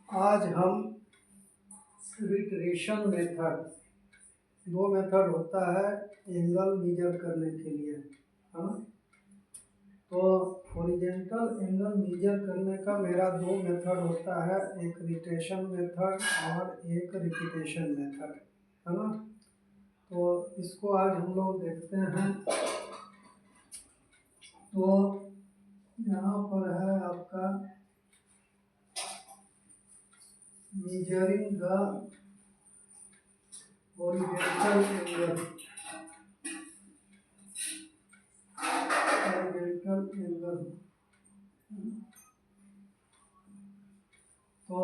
आज हम retraction method, दो मेथड होता है एंगल मेजर करने के लिए, है ना। तो हॉरिजॉन्टल एंगल मेजर करने का मेरा दो मेथड होता है, एक रिट्रेशन मेथड और एक रिपीटेशन मेथड, है ना। तो इसको आज हम लोग देखते हैं। तो यहाँ पर है आपका measuring the horizontal angle, तो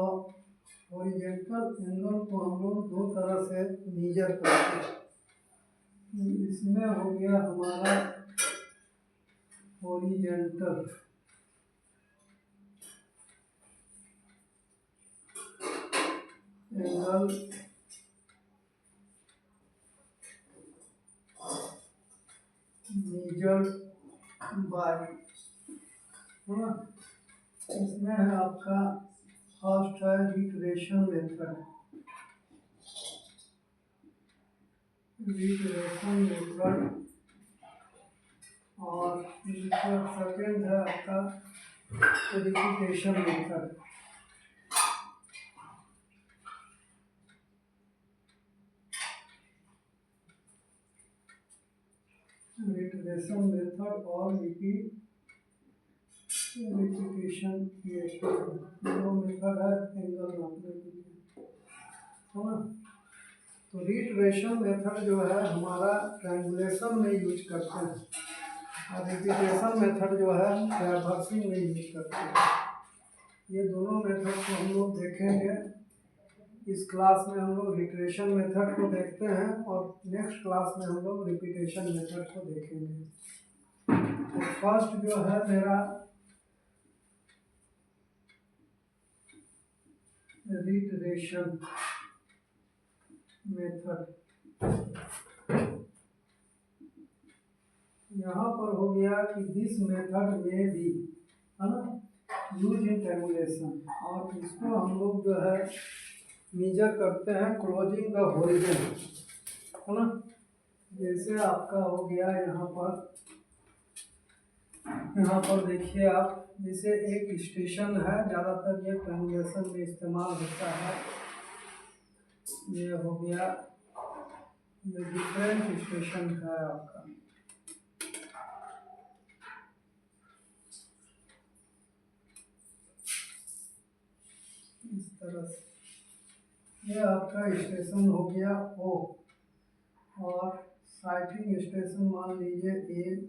हॉरिजॉन्टल एंगल को हम लोग दो तरह से मेजर करते हैं। इसमें हो गया हमारा हॉरिजॉन्टल एंगल मेजर्ड बाय, इसमें है आपका फर्स्ट है रिट्रेशन मेथड, और सेकेंड है आपका रिपीटेशन मेथड। रिट्रेशन मेथड और रिपीटेशन दोनों मेथड है एंगल नापने के लिए, है ना। तो रिट्रेशन मेथड जो है हमारा ट्रायंगुलेशन में यूज करते हैं, और रिपीटेशन मेथड जो है ट्रैवर्सिंग में यूज करते हैं। ये दोनों मेथड को हम लोग देखेंगे। इस क्लास में हम लोग रिट्रेशन मेथड को देखते हैं और नेक्स्ट क्लास में हम लोग रिपीटेशन मेथड को देखेंगे। तो फर्स्ट जो है मेरा रिट्रेशन मेथड, यहाँ पर हो गया कि दिस मेथड में भी, है ना, यूज इन ट्रायंगुलेशन, और इसको हम लोग जो है मेजर करते हैं क्लोजिंग द होरिजन, है ना। जैसे आपका हो गया यहाँ पर देखिए आप, जैसे एक स्टेशन है, ज़्यादातर ये ट्रायंगुलेशन में इस्तेमाल होता है। ये हो गया, ये डिफरेंट स्टेशन है आपका, इस तरह से। ये आपका स्टेशन हो गया ओ, और साइटिंग स्टेशन मान लीजिए ए,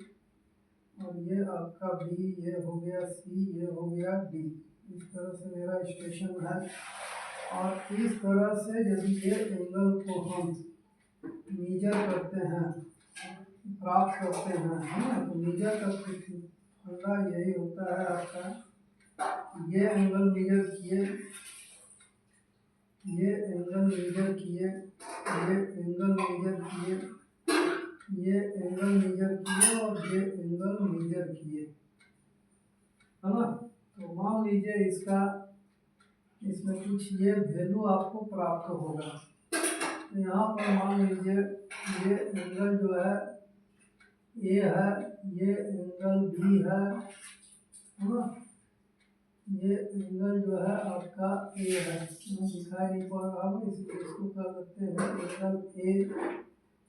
और ये आपका बी, ये हो गया सी, ये हो गया डी। इस तरह से मेरा स्टेशन है, और इस तरह से यदि ये एंगल को हम मेजर करते हैं, प्राप्त करते हैं, है ना। तो मेजर करते फंडा यही होता है आपका, ये एंगल मेजर किए, ये एंगल मेजर किए, ये एंगल मेजर किए, ये एंगल मेजर किए, और ये एंगल मेजर किए, है ना। तो मान लीजिए इसमें कुछ ये वैल्यू आपको प्राप्त होगा। तो यहाँ पर मान लीजिए ये एंगल जो है ए है, ये एंगल बी है ना। ये एंगल जो है आपका ए है, दिखाई नहीं पड़ रहा है, इसलिए इसको कर देते हैं एंगल ए,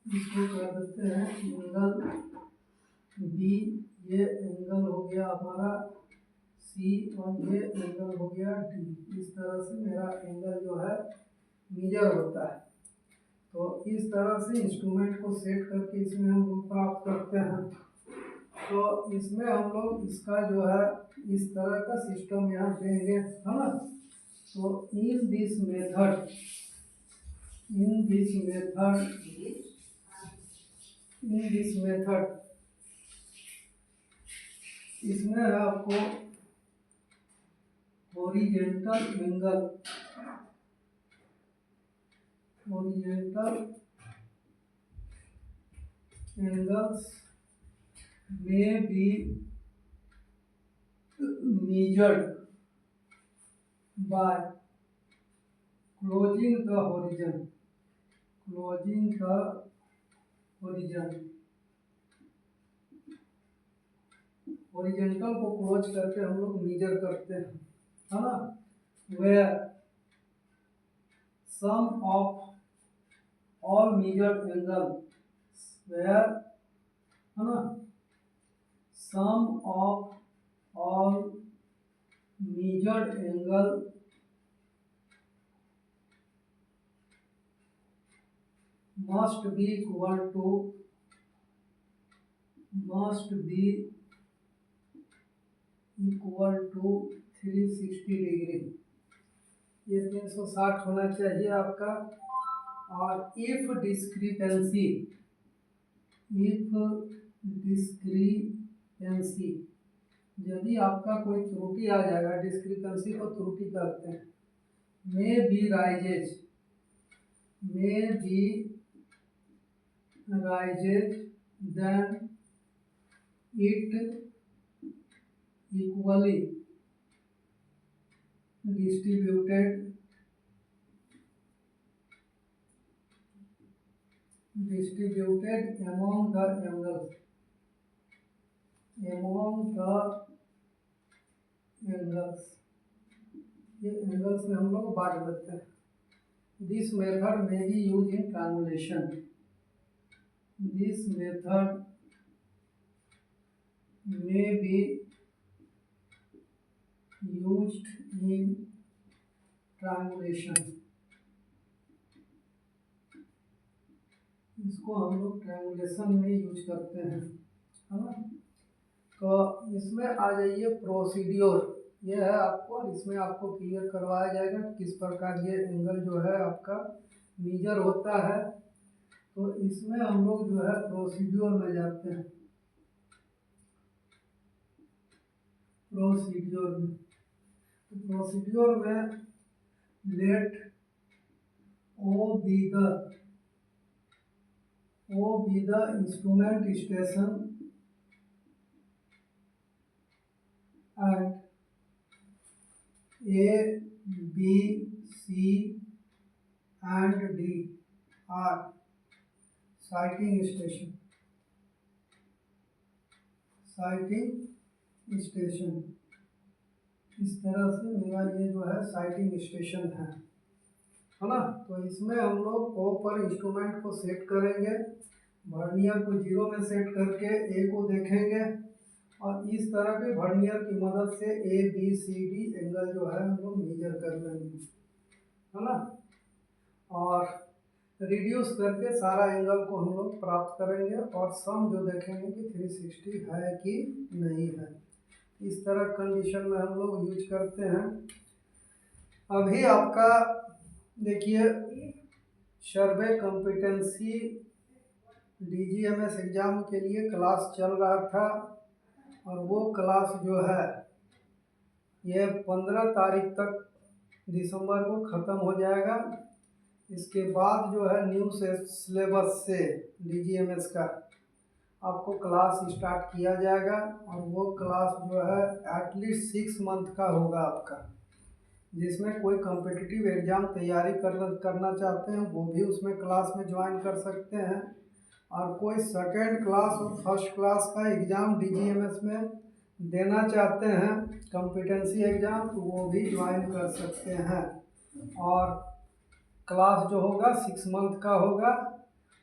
इसको कर देते हैं एंगल बी, ये एंगल हो गया हमारा सी, और ये एंगल हो गया डी। इस तरह से मेरा एंगल जो है मेजर होता है। तो इस तरह से इंस्ट्रूमेंट को सेट करके इसमें हम लोग प्राप्त करते हैं। तो इसमें हम लोग इसका जो है इस तरह का सिस्टम यहाँ देंगे, है ना। तो इन दिस मेथड इसमें है आपको horizontal angles may be measured by closing the horizon, closing the horizon, horizontal को क्लोज करके हम लोग मेजर करते हैं, है ना। Where sum of all measured angle, where, है ना, sum of all measured angle must be equal to 360 degree, ये 360 होना चाहिए आपका। और इफ डिस्क्रिपेंसी यदि आपका कोई त्रुटि आ जाएगा, डिस्क्रिपेंसी को त्रुटि कहते हैं, may be rises then it equally distributed among the angles, ये एंगल्स में हम लोग बांट देते हैं। दिस मेथड में be use in triangulation, this method may be used in triangulation, इसको हम लोग ट्रायंगुलेशन में यूज करते हैं, है ना। तो इसमें आ जाइए प्रोसीड्योर, ये है आपको, इसमें आपको क्लियर करवाया जाएगा किस प्रकार ये एंगल जो है आपका मेजर होता है। तो इसमें हम लोग जो है प्रोसीड्योर में जाते हैं, प्रोसीड्योर में let O be the instrument station and A, B, C and D are sighting station, इस तरह से मेरा ये जो है साइटिंग स्टेशन है ना। तो इसमें हम लोग ओ पर इंस्ट्रूमेंट को सेट करेंगे, वर्नियर को 0 में सेट करके ए को देखेंगे और इस तरह के वर्नियर की मदद से A B C D angle जो है हम लोग मेजर कर लेंगे, है ना। और रिड्यूस करके सारा एंगल को हम लोग प्राप्त करेंगे और सम जो देखेंगे कि 360 है कि नहीं है। इस तरह कंडीशन में हम लोग यूज करते हैं। अभी आपका देखिए सर्वे कॉम्पिटेंसी DGMS एग्ज़ाम के लिए क्लास चल रहा था और वो क्लास जो है ये 15 तारीख तक दिसंबर को ख़त्म हो जाएगा। इसके बाद जो है न्यू सिलेबस से DGMS का आपको क्लास स्टार्ट किया जाएगा और वो क्लास जो है एटलीस्ट 6 मंथ का होगा आपका, जिसमें कोई कॉम्पिटिटिव एग्ज़ाम तैयारी करना चाहते हैं वो भी उसमें क्लास में ज्वाइन कर सकते हैं, और कोई सेकेंड क्लास और फर्स्ट क्लास का एग्ज़ाम DGMS में देना चाहते हैं कॉम्पिटेंसी एग्ज़ाम तो वो भी ज्वाइन कर सकते हैं। और क्लास जो होगा 6 मंथ का होगा,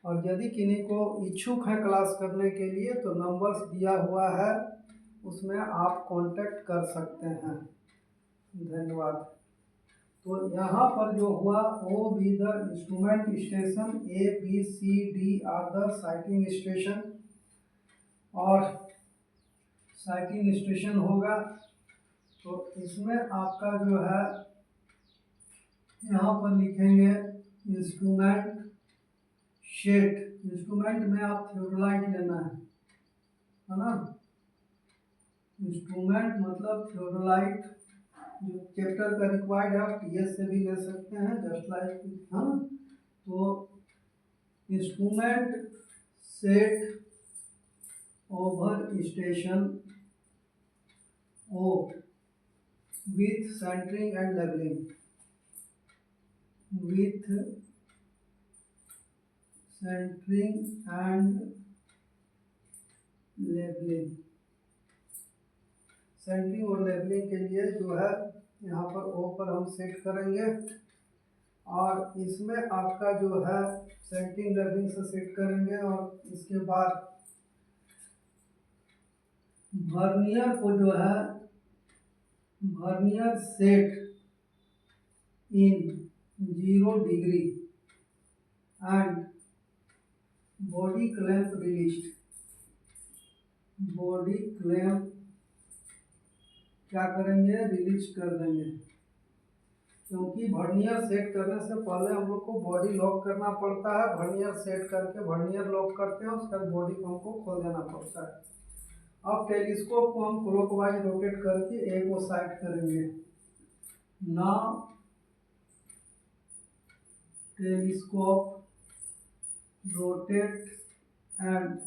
और यदि किन्हीं को इच्छुक है क्लास करने के लिए तो नंबर्स दिया हुआ है, उसमें आप कांटेक्ट कर सकते हैं। धन्यवाद। तो यहाँ पर जो हुआ O be the instrument station, A B C D are the sighting station, और साइटिंग स्टेशन होगा तो इसमें आपका जो है यहाँ पर लिखेंगे इंस्ट्रूमेंट शेट, इंस्ट्रूमेंट में आप थियोडोलाइट लेना है ना। इंस्ट्रूमेंट मतलब थियोडोलाइट, जो चैप्टर का रिक्वायर्ड है आप TS से भी ले सकते हैं जस्ट लाइक, हाँ। तो instrument set over station O with centering and leveling, with centering and levelling. Centring और लेवलिंग के लिए जो है यहाँ पर ओ पर हम सेट करेंगे, और इसमें आपका जो है सेंटरिंग लेवलिंग से सेट करेंगे, और इसके बाद वर्नियर को जो है vernier set in 0 degree and body clamp released. Body clamp क्या करेंगे, रिलीज कर देंगे, क्योंकि वर्नियर सेट करने से पहले हम लोग को बॉडी लॉक करना पड़ता है। वर्नियर सेट करके वर्नियर लॉक करते हैं, उसके बाद बॉडी को हमको खोल देना पड़ता है। अब टेलीस्कोप को हम क्लॉकवाइज रोटेट करके एक वो साइड करेंगे। Now telescope rotate and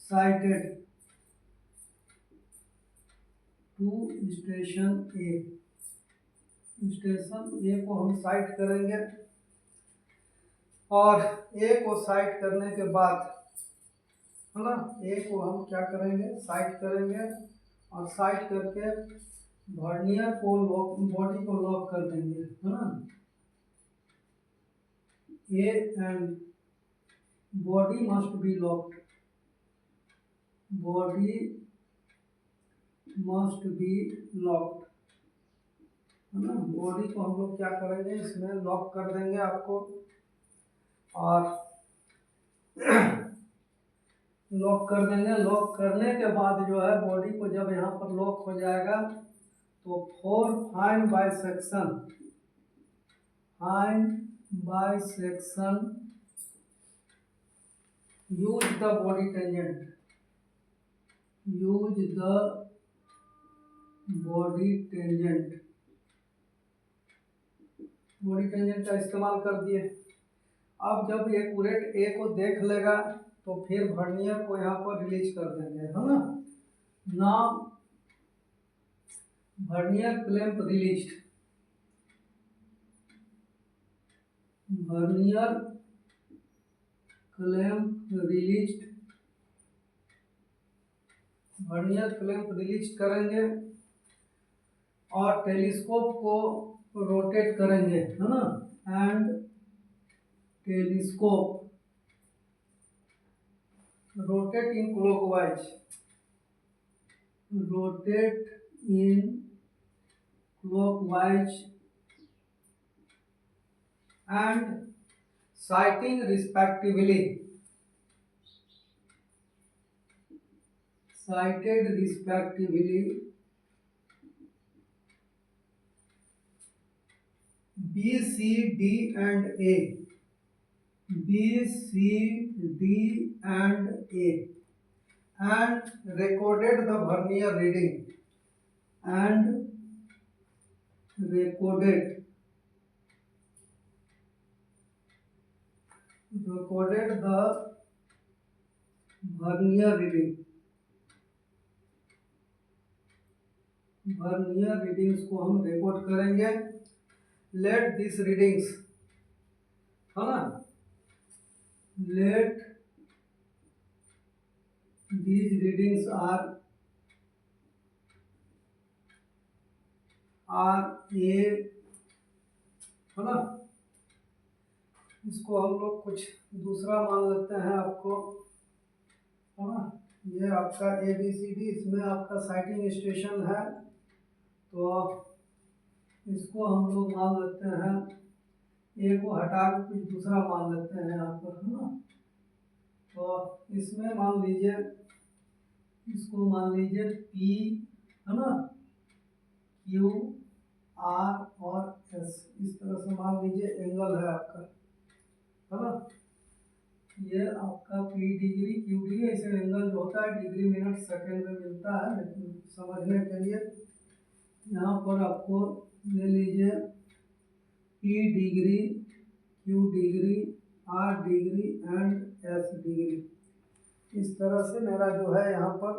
sighted to station A. Station A को हम साइट करेंगे, और ए को साइट करने के बाद है ना, ए को हम क्या करेंगे, साइट करेंगे, और साइट करके वर्नियर को लॉक, बॉडी को लॉक कर देंगे, है ना। A and body must be locked, body must be locked, है ना। बॉडी को हम लोग क्या करेंगे, इसमें लॉक कर देंगे आपको, और लॉक कर देंगे। लॉक करने के बाद जो है बॉडी को जब यहाँ पर लॉक हो जाएगा, तो 4 fine bisection use the body tangent, use the body tangent, body tangent का इस्तेमाल कर दिए। अब जब ये कुरेट ए को देख लेगा, तो फिर वर्नियर को यहाँ पर रिलीज कर देंगे, है ना। Now vernier clamp released, vernier clamp released, vernier clamp release करेंगे, और टेलीस्कोप को रोटेट करेंगे, है ना। And telescope rotate in clockwise, rotate in clockwise and sighting respectively, sighted respectively B, C, D and A, B, C, D and A, and recorded the vernier reading, and recorded the vernier reading, vernier readings को हम record करेंगे। Let this readings, है ना, late these readings are a, है ना। इसको हम लोग कुछ दूसरा मान लेते हैं आपको, है ना। ये आपका ABCD, इसमें आपका साइटिंग स्टेशन है, तो इसको हम लोग मान लेते हैं, ए को हटा के कुछ दूसरा मान लेते हैं यहाँ पर, है ना। तो इसमें मान लीजिए, इसको मान लीजिए P, है ना, Q, R और S, इस तरह से मान लीजिए एंगल है आपका, है ना। ये आपका P डिग्री, Q डिग्री, ऐसे एंगल जो होता है डिग्री मिनट सेकेंड में मिलता है, लेकिन समझने के लिए यहाँ पर आपको ले लीजिए P degree, Q degree, R degree and S degree. इस तरह से मेरा जो है यहाँ पर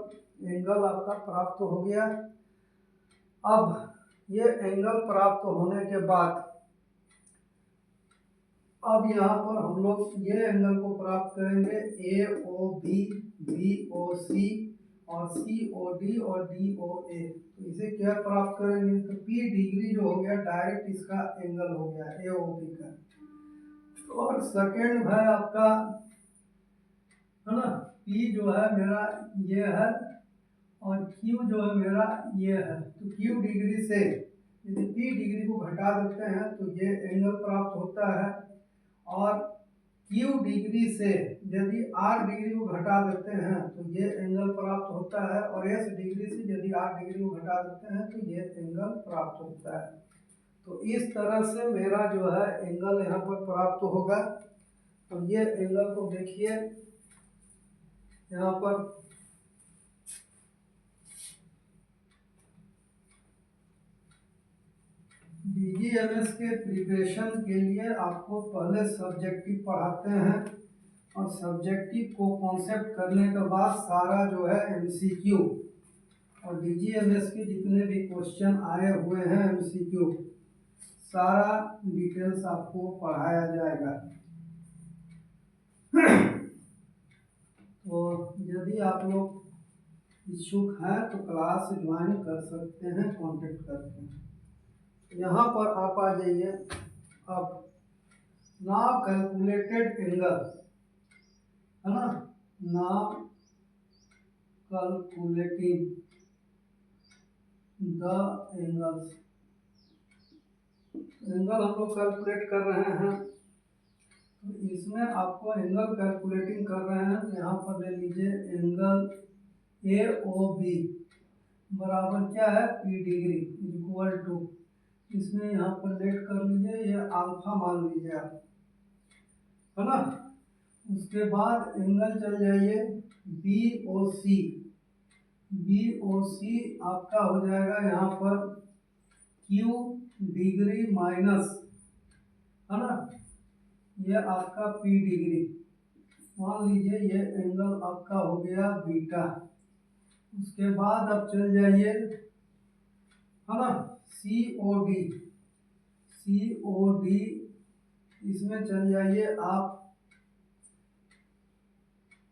एंगल आपका प्राप्त हो गया। अब ये एंगल प्राप्त होने के बाद अब यहाँ पर हम लोग ये एंगल को प्राप्त करेंगे AOB, BOC और COD और DOA। तो इसे क्या प्राप्त करेंगे, तो P डिग्री जो हो गया डायरेक्ट इसका एंगल हो गया AOB का। और सेकेंड है आपका, है ना, P जो है मेरा ये है और Q जो है मेरा ये है। तो Q डिग्री से यदि P डिग्री को घटा देते हैं तो ये एंगल प्राप्त होता है, और Q डिग्री से यदि R डिग्री को घटा देते हैं तो ये एंगल प्राप्त होता है, और S डिग्री से यदि R डिग्री को घटा देते हैं तो ये एंगल प्राप्त होता है। तो इस तरह से मेरा जो है एंगल यहाँ पर प्राप्त होगा। तो ये एंगल को देखिए यहाँ पर DGMS के प्रिपरेशन के लिए आपको पहले सब्जेक्टिव पढ़ाते हैं, और सब्जेक्टिव को कॉन्सेप्ट करने के बाद सारा जो है MCQ और DGMS के जितने भी क्वेश्चन आए हुए हैं MCQ सारा डिटेल्स आपको पढ़ाया जाएगा। तो यदि आप लोग इच्छुक हैं तो क्लास ज्वाइन कर सकते हैं कांटेक्ट करके। यहाँ पर आप आ जाइए। अब नाउ कैलकुलेटेड एंगल, है ना, now calculating the angles. Angle हम लोग कैलकुलेट कर रहे हैं, तो इसमें आपको एंगल कैलकुलेटिंग कर रहे हैं तो यहाँ पर ले लीजिए एंगल AOB बराबर क्या है P डिग्री इक्वल टू, इसमें यहाँ पर लेट कर लीजिए, ये अल्फा मान लीजिए आप, है ना। उसके बाद एंगल चल जाइए BOC। BOC आपका हो जाएगा यहाँ पर Q डिग्री माइनस, है ना, ये आपका P डिग्री, मान लीजिए ये एंगल आपका हो गया बीटा। उसके बाद आप चल जाइए, है ना, COD। इसमें चल जाइए आप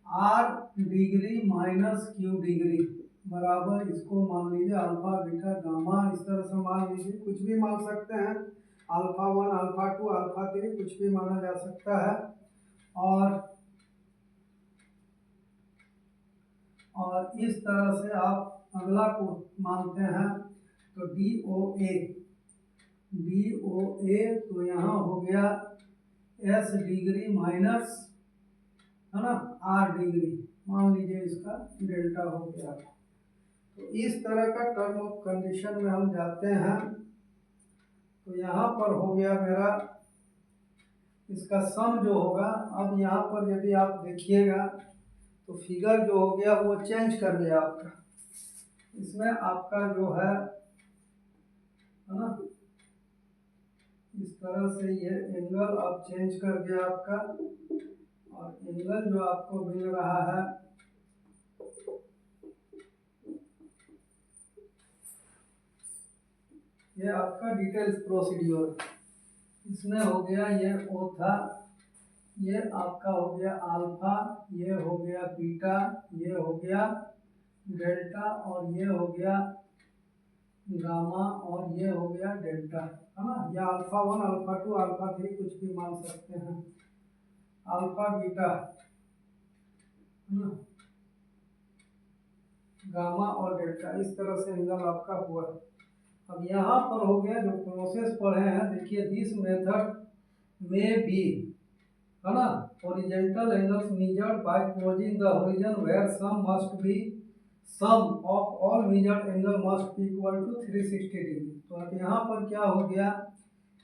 R degree minus Q degree बराबर, इसको मान लीजिए अल्फा बीटा गामा, इस तरह से मान लीजिए, कुछ भी मान सकते हैं, अल्फा 1 अल्फा 2 अल्फा 3 कुछ भी माना जा सकता है। और इस तरह से आप अगला को मानते हैं तो DOA। तो यहाँ हो गया S डिग्री माइनस, है ना, R डिग्री, मान लीजिए इसका डेल्टा हो गया। तो इस तरह का टर्म ऑफ कंडीशन में हम जाते हैं। तो यहाँ पर हो गया मेरा इसका सम जो होगा। अब यहाँ पर यदि आप देखिएगा तो फिगर जो हो गया वो चेंज कर दिया आपका, इसमें आपका जो है ना, इस तरह से ये एंगल आप चेंज कर दिया आपका, और एंगल जो आपको मिल रहा है ये आपका डिटेल्स प्रोसीड्यूर, इसमें हो गया ये O था, ये आपका हो गया अल्फा, ये हो गया बीटा, ये हो गया डेल्टा, और ये हो गया गामा, और ये हो गया डेल्टा, है ना। या अल्फा 1 अल्फा 2 अल्फा 3 कुछ भी मान सकते हैं, अल्फा बीटा, है ना, गामा और डेल्टा, इस तरह से एंगल आपका हुआ। अब यहाँ पर हो गया जो प्रोसेस पढ़े हैं, देखिए दिस मेथड में बी, है ना, horizontal angles measured by closing the horizon where sum of all measured angle must equal to 360 degree. तो अब यहाँ पर क्या हो गया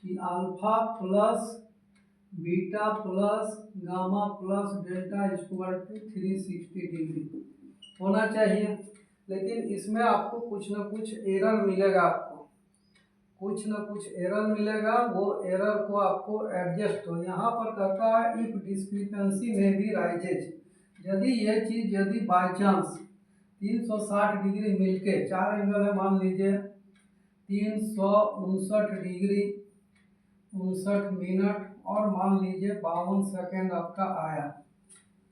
कि alpha plus beta plus gamma plus delta equal to 360 degree होना चाहिए। लेकिन इसमें आपको कुछ ना कुछ एरर मिलेगा, कुछ ना कुछ एरर मिलेगा, वो एरर को आपको एडजस्ट हो। यहाँ पर कहता है इफ डिस्क्रिपेंसी में भी राइजेज, यदि बाय चांस 360 डिग्री मिलके 4 एंगल है, मान लीजिए 359 डिग्री 59 मिनट और मान लीजिए 52 सेकेंड आपका आया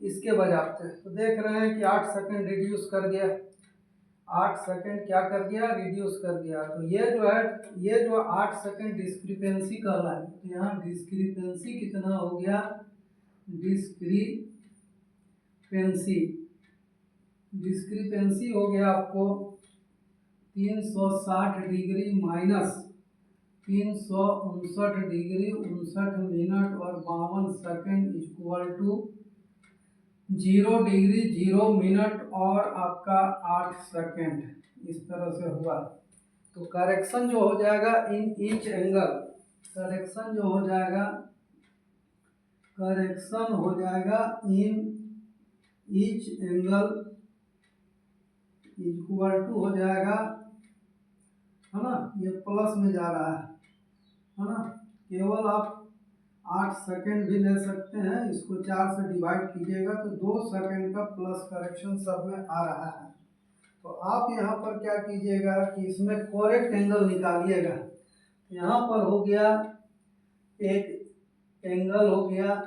इसके बजाय पे, तो देख रहे हैं कि 8 सेकेंड रिड्यूस कर दिया, 8 सेकेंड क्या कर दिया, रिड्यूस कर दिया। तो ये जो है, ये जो 8 सेकेंड डिस्क्रिपेंसी कहलाए, तो यहाँ डिस्क्रिपेंसी कितना हो गया, डिस्क्रिपेंसी हो गया आपको 360 डिग्री माइनस 359 डिग्री 59 मिनट और 52 second equal to 0 degree 0 minute और आपका 8 सेकेंड, इस तरह से हुआ। तो करेक्शन जो हो जाएगा इन ईच एंगल, करेक्शन हो जाएगा in each angle equal to हो जाएगा, है ना, ये प्लस में जा रहा है ना, केवल आप 8 सेकेंड भी ले सकते हैं, इसको 4 से डिवाइड कीजिएगा तो 2 सेकेंड का प्लस करेक्शन सब में आ रहा है। तो आप यहाँ पर क्या कीजिएगा कि इसमें करेक्ट एंगल निकालिएगा। यहाँ पर हो गया एक एंगल हो गया,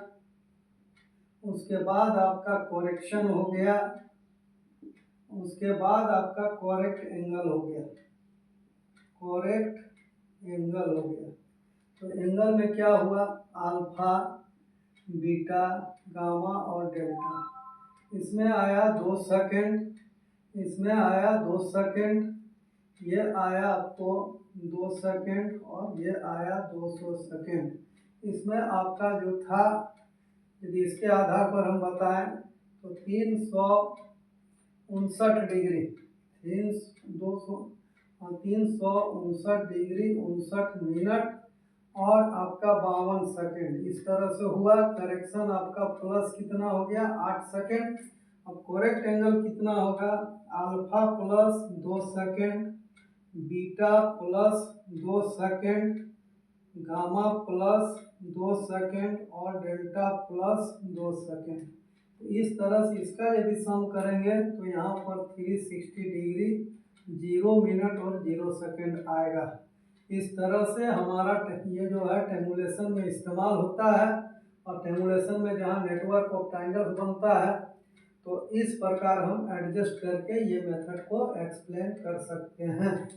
उसके बाद आपका करेक्शन हो गया, उसके बाद आपका करेक्ट एंगल हो गया, करेक्ट एंगल हो गया। तो एंगल में क्या हुआ, अल्फा, बीटा, गामा और डेल्टा। इसमें आया 2 सेकेंड, इसमें आया 2 सेकेंड, ये आया आपको 2 सेकेंड और ये आया 200 सेकेंड। इसमें आपका जो था, यदि इसके आधार पर हम बताएं तो 359 डिग्री 359 डिग्री 59 मिनट और आपका 52 सेकेंड, इस तरह से हुआ। करेक्शन आपका प्लस कितना हो गया, 8 सेकेंड। अब करेक्ट एंगल कितना होगा, alpha plus 2 second, beta plus 2 second, gamma plus 2 second और डेल्टा प्लस 2 सेकेंड। तो इस तरह से इसका यदि सम करेंगे तो यहाँ पर 360 डिग्री 0 मिनट और 0 सेकेंड आएगा। इस तरह से हमारा ये जो है टेमुलेशन में इस्तेमाल होता है, और टेमुलेशन में जहाँ नेटवर्क ऑफ ट्रायंगल्स बनता है तो इस प्रकार हम एडजस्ट करके ये मेथड को एक्सप्लेन कर सकते हैं।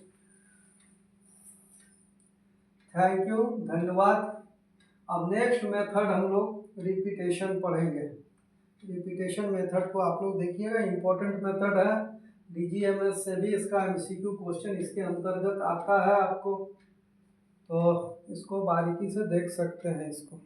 थैंक यू, धन्यवाद। अब नेक्स्ट मेथड हम लोग रिपीटेशन पढ़ेंगे। रिपीटेशन मेथड को आप लोग देखिएगा, इम्पोर्टेंट मेथड है, DGMS से भी इसका MCQ क्वेश्चन इसके अंतर्गत आता है आपको, तो इसको बारीकी से देख सकते हैं इसको।